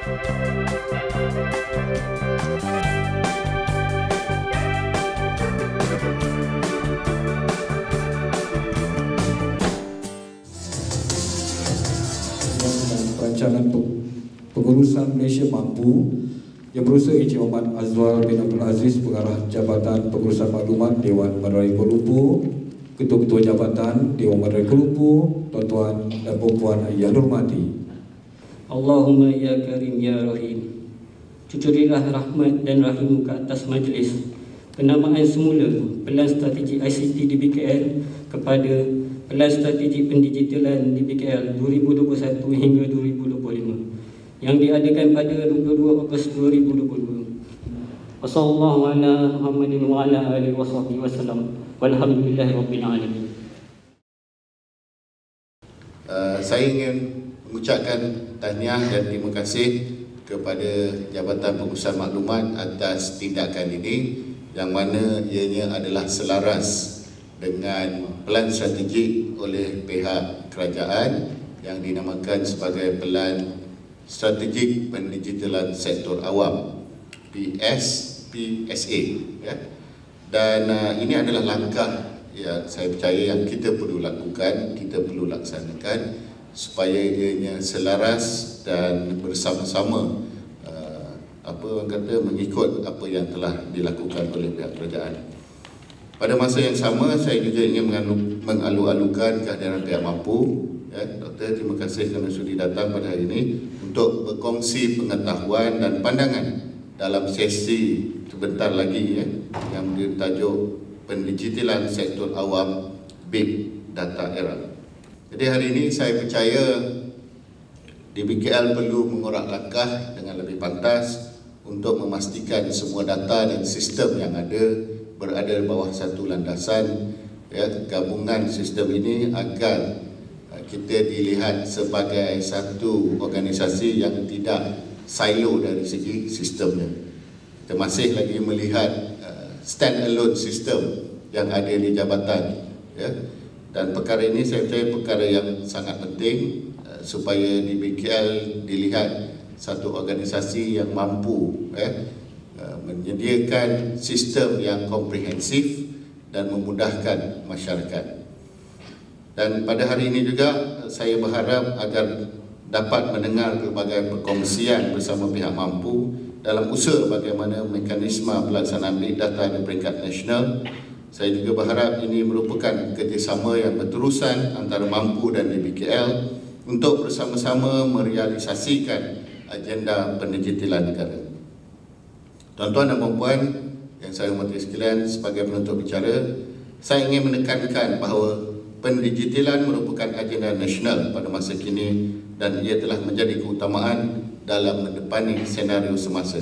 Rancangan Pengurusan Malaysia Mampu yang berusaha Encik Muhammad Azwar bin Abdul Aziz, Pengarah Jabatan Pengurusan Maklumat Dewan Meterai Kuala Lumpur, Ketua-Ketua Jabatan Dewan Meterai Kuala Lumpur, tuan-tuan dan puan-puan yang hormati. Allahumma ya Karim ya Rahim, cucurilah rahmat dan rahim ke atas majlis penamaan semula Pelan Strategi ICT di BKL kepada Pelan Strategi Pendigitalan di BKL 2021 hingga 2025 yang diadakan pada 22 Ogos 2022. Wassallallahu ala Muhammadin wa ala alihi wasallam walhamdulillahirabbil alamin. Saya ingin mengucapkan tahniah dan terima kasih kepada Jabatan Pengurusan Maklumat atas tindakan ini yang mana ianya adalah selaras dengan pelan strategik oleh pihak kerajaan yang dinamakan sebagai Pelan Strategik Pendigitalan Sektor Awam PSA ya. Dan ini adalah langkah yang saya percaya yang kita perlu lakukan, kita perlu laksanakan supaya ianya selaras dan bersama-sama mengikut apa yang telah dilakukan oleh pihak kerajaan. Pada masa yang sama, saya juga ingin mengalu-alukan kehadiran pihak mampu. Ya, Doktor, terima kasih kerana sudi datang pada hari ini untuk berkongsi pengetahuan dan pandangan dalam sesi sebentar lagi ya, yang bertajuk Pendigitalan Sektor Awam Big Data Era. Jadi hari ini saya percaya DBKL perlu mengorak langkah dengan lebih pantas untuk memastikan semua data dan sistem yang ada berada di bawah satu landasan ya, gabungan sistem ini agar kita dilihat sebagai satu organisasi yang tidak silo dari segi sistemnya. Kita masih lagi melihat stand-alone sistem yang ada di jabatan ya. Dan perkara ini saya percaya perkara yang sangat penting supaya di BKL dilihat satu organisasi yang mampu menyediakan sistem yang komprehensif dan memudahkan masyarakat. Dan pada hari ini juga saya berharap agar dapat mendengar pelbagai perkongsian bersama pihak mampu dalam usaha bagaimana mekanisme pelaksanaan big data di peringkat nasional. Saya juga berharap ini merupakan kerjasama yang berterusan antara mampu dan DBKL untuk bersama-sama merealisasikan agenda pendigitalan negara. Tuan-tuan dan puan-puan yang saya hormati sekalian, sebagai penutup bicara, saya ingin menekankan bahawa pendigitalan merupakan agenda nasional pada masa kini dan ia telah menjadi keutamaan dalam mendepani senario semasa.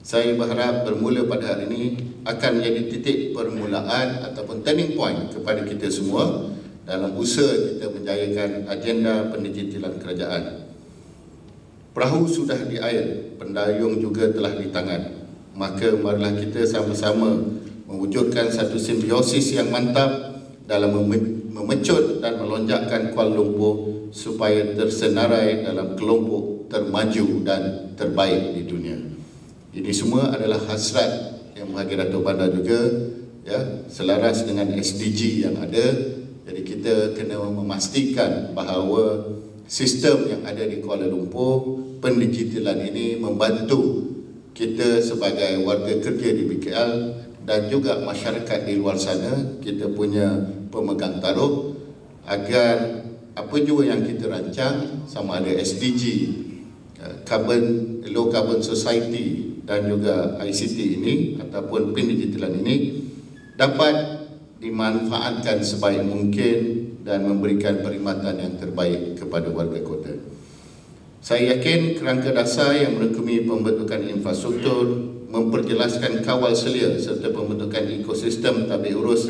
Saya berharap bermula pada hari ini akan menjadi titik permulaan ataupun turning point kepada kita semua dalam usaha kita menjayakan agenda pendigitalan kerajaan. Perahu sudah di air, pendayung juga telah di tangan. Maka marilah kita sama-sama mewujudkan satu simbiosis yang mantap dalam memecut dan melonjakkan Kuala Lumpur supaya tersenarai dalam kelompok termaju dan terbaik di dunia. Ini semua adalah hasrat yang bahagia Datuk Bandar juga ya, selaras dengan SDG yang ada. Jadi kita kena memastikan bahawa sistem yang ada di Kuala Lumpur, pendigitalan ini membantu kita sebagai warga kerja di BKL dan juga masyarakat di luar sana, kita punya pemegang taruh agar apa juga yang kita rancang, sama ada SDG, low carbon society dan juga ICT ini ataupun pendigitalan ini dapat dimanfaatkan sebaik mungkin dan memberikan perkhidmatan yang terbaik kepada warga kota. Saya yakin kerangka dasar yang merangkumi pembentukan infrastruktur, memperjelaskan kawal selia serta pembentukan ekosistem tabik urus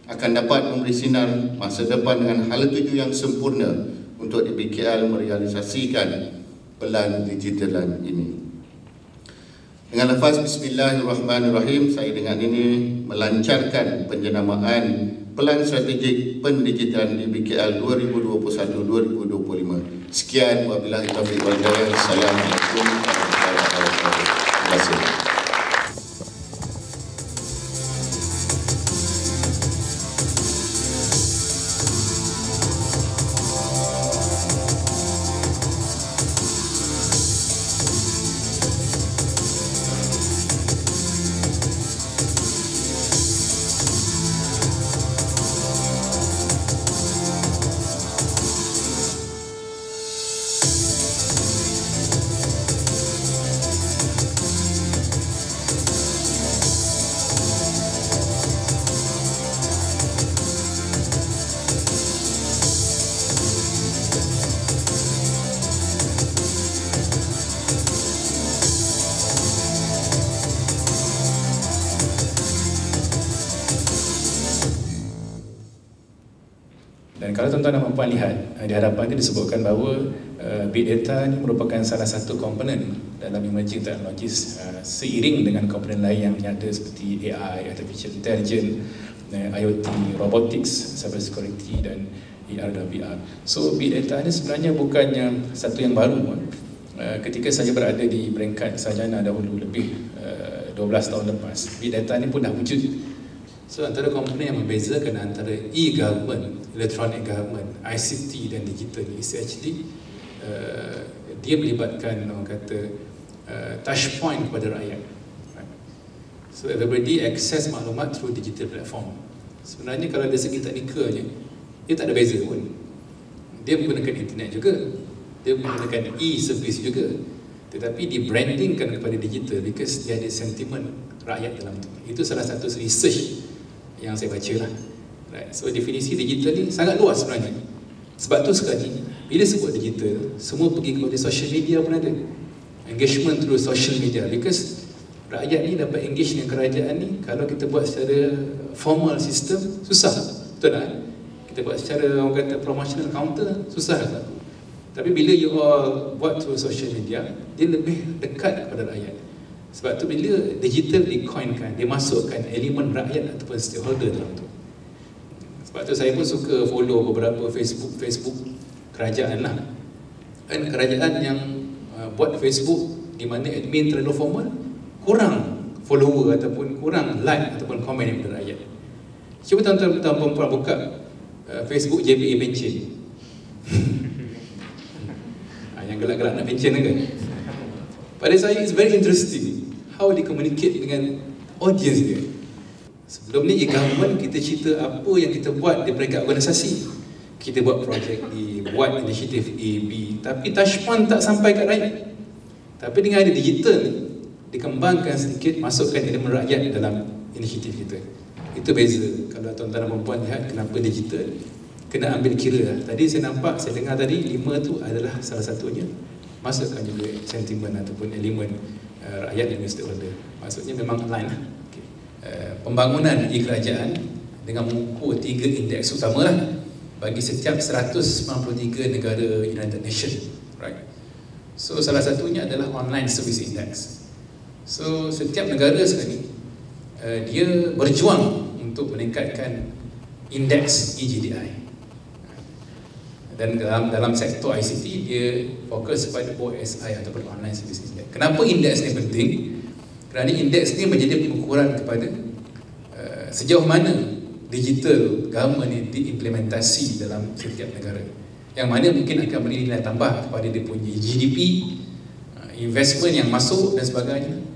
akan dapat memberi sinar masa depan dengan hala tuju yang sempurna untuk DBKL merealisasikan pelan digitalan ini. Dengan lafaz Bismillahirrahmanirrahim, saya dengan ini melancarkan penjenamaan Pelan Strategik Pendigitalan DBKL 2021-2025. Sekian, wabillahi taufiq wal hidayah. Assalamualaikum. Kalau tuan-tuan dan puan lihat di hadapan ini disebutkan bahawa big data ini merupakan salah satu komponen dalam emerging technologies seiring dengan komponen lain yang ada seperti AI, artificial intelligence, IoT, robotics, cyber security dan AR dan VR. So big data ini sebenarnya bukannya satu yang baru. Ketika saya berada di peringkat sarjana dahulu lebih 12 tahun lepas, big data ini pun dah wujud. So antara komponen yang membezakan antara e-government, electronic government, ICT dan digital is actually dia melibatkan orang kata touch point kepada rakyat. So everybody access maklumat through digital platform. Sebenarnya kalau dari segi teknikalnya, dia tak ada beza pun. Dia menggunakan internet juga, dia menggunakan e-service juga, tetapi di-brandingkan kepada digital because dia ada sentimen rakyat dalam tu. Itu salah satu research yang saya baca lah. Right. So definisi digital ni sangat luas sebenarnya. Sebab tu sekarang ni, bila sebut digital, semua pergi kepada social media pun ada. Engagement through social media because rakyat ni dapat engage dengan kerajaan ni kalau kita buat secara formal system, susah. Betul tak? Kita buat secara orang kata promotional counter, susah tak? Tapi bila you all buat through social media, dia lebih dekat kepada rakyat. Sebab tu bila digital dikoinkan, dia masukkan elemen rakyat ataupun stakeholder dalam tu. Sebab tu saya pun suka follow beberapa Facebook kerajaan lah. Dan kerajaan yang buat Facebook di mana admin terlalu formal, kurang follower ataupun kurang like ataupun komen daripada rakyat. Cuba tuan-tuan dan puan-puan buka Facebook JPA Pension. Yang gelak-gelak nak pension kan? Pada saya it's very interesting how they communicate dengan audience dia. Sebelum ni e-government kita cerita apa yang kita buat di peringkat organisasi. Kita buat projek A, buat inisiatif A, B, tapi touch point tak sampai kat rakyat. Tapi dengan ada digital, dikembangkan sedikit, masukkan elemen rakyat dalam inisiatif kita. Itu beza. Kalau tuan-tuan dan puan-puan lihat kenapa digital, kena ambil kira lah. Tadi saya nampak, saya dengar tadi 5 tu adalah salah satunya. Masukkan juga sentimen ataupun elemen rakyat dan stakeholder. Maksudnya memang align lah. Okay. Pembangunan e-kerajaan dengan mengukur 3 indeks utama lah bagi setiap 193 negara United Nations, right? So salah satunya adalah Online Service Index. So setiap negara sekarang ni dia berjuang untuk meningkatkan indeks EGDI. Dan dalam sektor ICT dia fokus pada OSI ataupun Online Service Index. Kenapa indeks ni penting? Kerana indeks ni menjadi pengukuran kepada sejauh mana digital government ni diimplementasi dalam setiap negara. Yang mana mungkin akan beri nilai tambah kepada dia punya GDP, investment yang masuk dan sebagainya.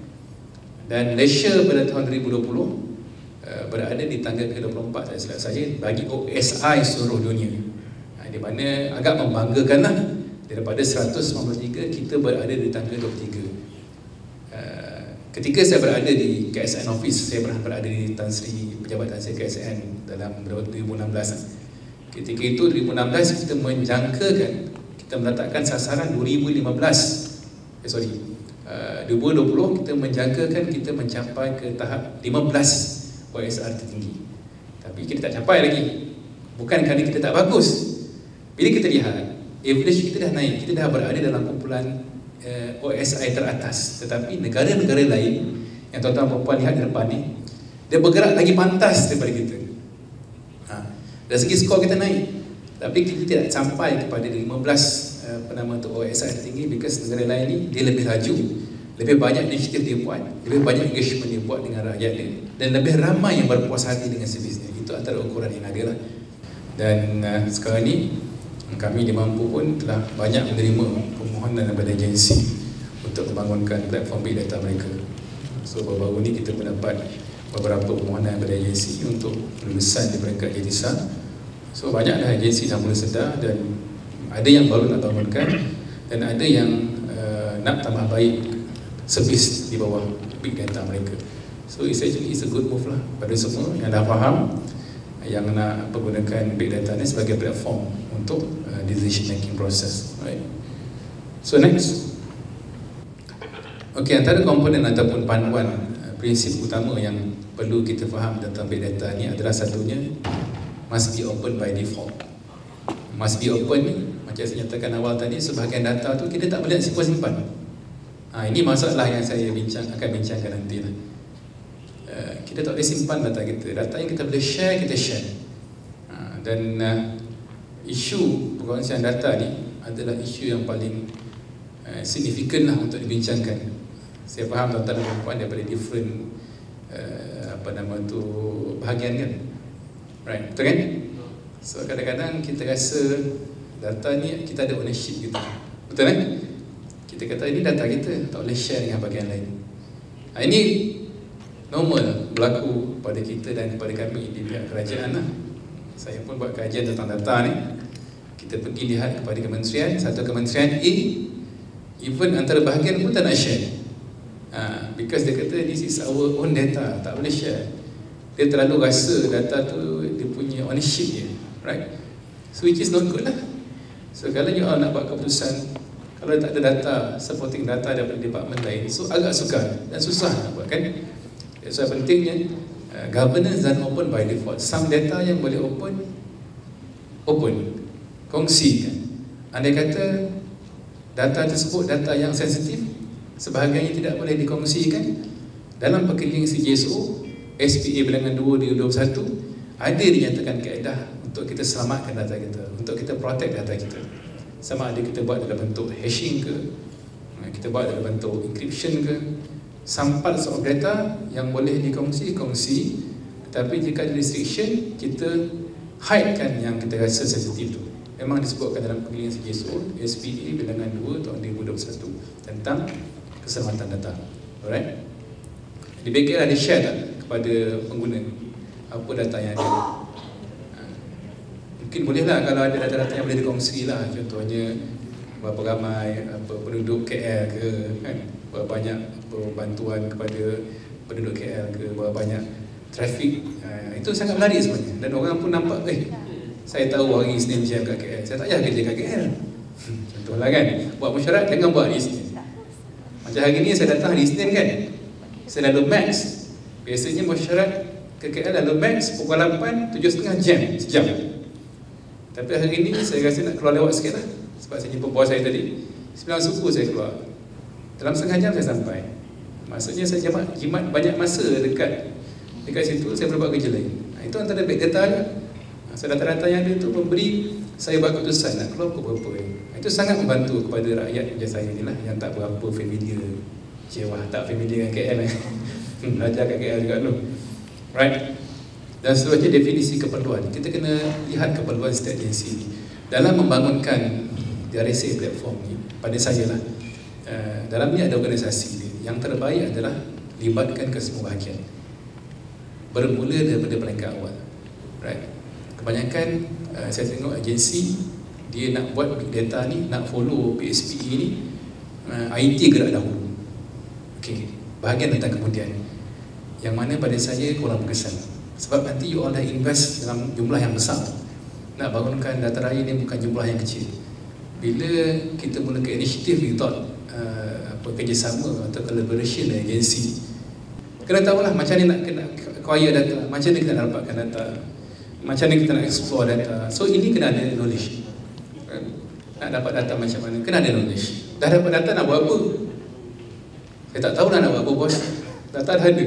Dan Malaysia pada tahun 2020 berada di tangga ke-24 tak silap saya bagi OSI seluruh dunia. Di mana agak membanggakanlah daripada 193 kita berada di tangga 23. Ketika saya berada di KSN Office, saya pernah berada di Tan Sri pejabat Tan Sri KSN dalam 2016. Ketika itu 2016 kita menjangkakan, kita meletakkan sasaran 2020 kita menjangkakan kita mencapai ke tahap 15 OSR tertinggi. Tapi kita tak capai lagi. Bukan kerana kita tak bagus. Bila kita lihat, average kita dah naik, kita dah berada dalam kumpulan OSI teratas. Tetapi negara-negara lain yang tuan-tuan dan puan lihat di depan ni, dia bergerak lagi pantas daripada kita. Dari segi skor kita naik, tapi kita tidak sampai kepada 15 OSI tertinggi because negara lain ni dia lebih laju, lebih banyak inisiatif dia buat, lebih banyak engagement dia buat dengan rakyat dia, dan lebih ramai yang berpuas hati dengan servisnya. Itu antara ukuran yang ada lah. Dan sekarang ni kami di Mampu pun telah banyak menerima permohonan daripada agensi untuk membangunkan platform big data mereka. So baru-baru ni kita mendapat beberapa permohonan daripada agensi untuk lulusan di peringkat JTISA. So banyaklah agensi yang mula sedar dan ada yang baru nak bangunkan dan ada yang nak tambah baik servis di bawah big data mereka. So it's a good move lah pada semua yang dah faham yang nak menggunakan big data ni sebagai platform untuk decision making process, right? So next, okay, antara komponen ataupun panduan prinsip utama yang perlu kita faham tentang big data ni adalah satunya must be open by default. must be open ni, macam saya nyatakan awal tadi, sebahagian data tu kita tak boleh simpan. Ini masalah yang saya akan bincangkan nanti lah. Kita tak boleh simpan data kita. Data yang kita boleh share, kita share. Dan isu perkongsian data ni adalah isu yang paling signifikan lah untuk dibincangkan. Saya faham tuan-tuan dan puan daripada different bahagian kan. Right, betul kan? So kadang-kadang kita rasa data ni kita ada ownership gitu. Betul kan? Kita kata ini data kita, tak boleh share dengan bahagian lain. Ini normal berlaku pada kita dan kepada kami di pihak kerajaan lah. Saya pun buat kajian tentang data ni. Kita pergi lihat kepada kementerian, satu kementerian A, even antara bahagian pun tak nak share. Because dia kata this is our own data, tak boleh share. Dia terlalu rasa data tu dia punya ownership dia, right? So which is not good lah. So kalau you all nak buat keputusan, kalau tak ada data, supporting data daripada department lain, so agak sukar dan susah nak buat kan. That's why pentingnya governance dan open by default. Some data yang boleh open, kongsikan. Andai kata data tersebut data yang sensitif, sebahagiannya tidak boleh dikongsikan, dalam perkembangan CJSO SPA bilangan 2 2021 ada dinyatakan kaedah untuk kita selamatkan data kita, untuk kita protect data kita. Sama ada kita buat dalam bentuk hashing ke, kita buat dalam bentuk encryption ke, some parts of data yang boleh dikongsi, tetapi jika ada restriction, kita hidekan yang kita rasa sensitif tu. Memang disebutkan dalam perkembangan CJSO SPA bilangan 2 tahun 2021 tentang keselamatan data. Alright? Di BKL ada share tak kepada pengguna apa data yang ada? Mungkin bolehlah kalau ada data-data yang boleh dikongsi lah. Contohnya berapa ramai penduduk KL ke, kan? Berapa banyak bantuan kepada penduduk KL ke, berapa banyak trafik. Itu sangat menarik sebenarnya. Dan orang pun nampak, saya tahu hari Isnin jam kat KL, saya tak payah kerja kat KL. Contohlah kan, buat mesyuarat jangan buat hari Isnin. Macam hari ni saya datang hari Isnin kan, saya lalu max. Biasanya mesyuarat ke KL lalu max pukul 8, 7.30 sejam. Tapi hari ni saya rasa nak keluar lewat sikit lah, sebab saya jumpa bos saya tadi 9 suku saya keluar, dalam setengah jam saya sampai. Maksudnya saya jimat banyak masa dekat situ, saya boleh buat kerja lain. Itu antara big data je. So data-data yang ada tu memberi saya buat keputusan nak keluar pukul berapa. Itu sangat membantu kepada rakyat macam saya ni lah, yang tak berapa familiar. Tak familiar dengan KL belajar kat KL juga dulu. Right? Dan seterusnya definisi keperluan. Kita kena lihat keperluan setiap agensi dalam membangunkan DRSA platform ni. Pada saya lah, dalam ni ada organisasi dia. Yang terbaik adalah libatkan ke semua bahagian, bermula daripada peringkat awal. Right? Kebanyakan saya tengok agensi dia nak buat big data ni, nak follow PSPE ni, IT gerak dahulu. Bahagian datang kemudian, yang mana pada saya kurang berkesan. Sebab nanti you all dah invest dalam jumlah yang besar. Nak bangunkan data raya ni bukan jumlah yang kecil. Bila kita mulakan inisiatif, we thought kerjasama atau collaboration dengan agensi, kena tahulah macam ni nak kena acquire data, macam ni kita nak dapatkan data, macam ni kita nak explore data. So ini kena ada knowledge. Nak dapat data macam mana, kena ada knowledge. Dah dapat data nak buat apa? Saya tak tahulah nak buat apa bos. Data dah ada.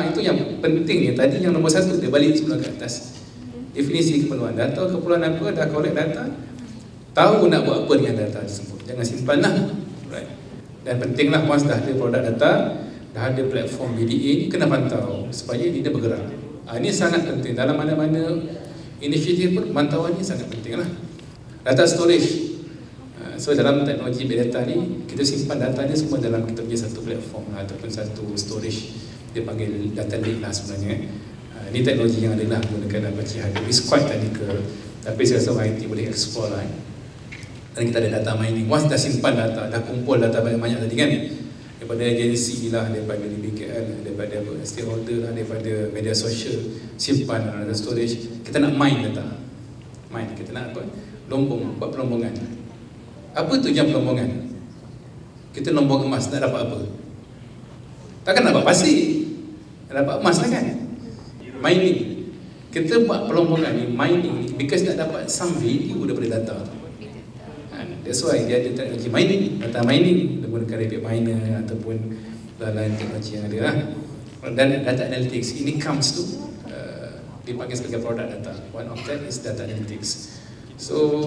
Itu yang penting. Tadi yang nombor 1, dia balik semula ke atas. Definisi keperluan data, keperluan apa, dah collect data, tahu nak buat apa dengan data tersebut. Jangan simpan lah. Right. Dan pentinglah once dah ada produk data, dah ada platform BDA ni, kena pantau supaya dia bergerak. Ini sangat penting. Dalam mana-mana inisiatif pun, pantauan ni sangat penting lah. Data storage. So dalam teknologi big data ni, kita simpan data ni semua dalam kita punya satu platform lah, ataupun satu storage. Dia panggil data lake lah sebenarnya. Ini teknologi yang ada lah menggunakan hard disk, quite technical, tapi saya rasa IT boleh explore lah. Dan kita ada data mining. Once dah simpan data, dah kumpul data banyak-banyak tadi kan, daripada agensi lah, daripada DBKL, daripada stakeholder lah, daripada media sosial, simpan dalam data storage. Kita nak mine data. Kita nak apa? Lombong, buat pelombongan. Apa tujuan pelombongan? Kita lombong emas, nak dapat apa? Takkan dapat pasir, nak dapat emas lah kan? Mining. Kita buat pelombokan ni, mining ni, because nak dapat some value daripada data. That's why dia ada teknologi mining, data mining, menggunakan Rabbit Miner ataupun lain teknologi yang ada lah. Dan data analytics ini comes to dipanggil sebagai produk data. One of that is data analytics. So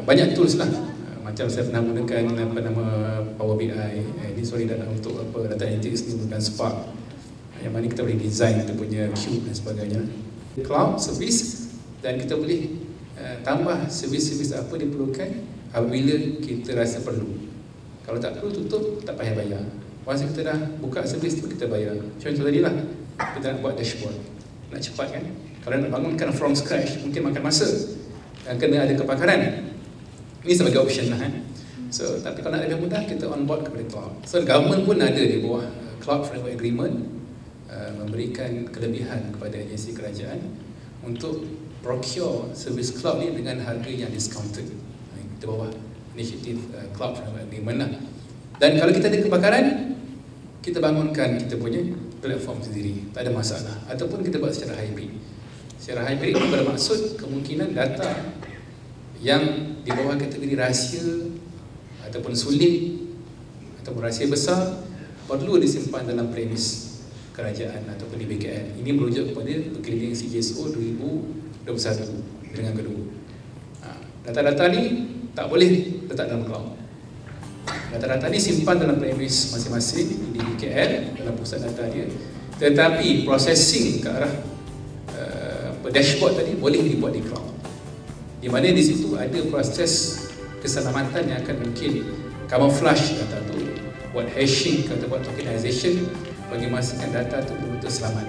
banyak tools lah. Macam saya pernah gunakan apa nama Power BI. Ini sorry untuk apa data analytics ni bukan Spark. Yang mana kita boleh design kita punya cube dan sebagainya. Cloud service, dan kita boleh tambah servis-servis apa diperlukan apabila kita rasa perlu. Kalau tak perlu tutup, tak payah bayar. Once kita dah buka servis tu, kita bayar. Contoh tadi lah, kita nak buat dashboard, nak cepat kan. Kalau nak bangunkan from scratch, mungkin makan masa dan kena ada kepakaran. Ini sebagai option lah kan. So, tapi kalau nak lebih mudah, kita on board kepada cloud. So, government pun ada di bawah Cloud Framework Agreement, memberikan kelebihan kepada agensi kerajaan untuk procure servis cloud ni dengan harga yang discounted. Di bawah inisiatif Cloud Framework Agreement lah. Dan kalau kita ada kebakaran, kita bangunkan kita punya platform sendiri, tak ada masalah. Ataupun kita buat secara hybrid. Secara hybrid itu bermaksud kemungkinan data yang di bawah kategori rahsia ataupun sulit ataupun rahsia besar perlu disimpan dalam premis kerajaan ataupun di BKN. Ini merujuk kepada Perkeliling CGSO 2021 dengan kedua. Data-data ni tak boleh letak dalam cloud. Data-data ni simpan dalam premis masing-masing di BKN dalam pusat data dia. Tetapi processing ke arah dashboard tadi boleh dibuat di cloud. Di mana di situ ada proses keselamatan yang akan mungkin camouflage data tu, buat hashing atau buat tokenization bagi memastikan data tu betul-betul selamat.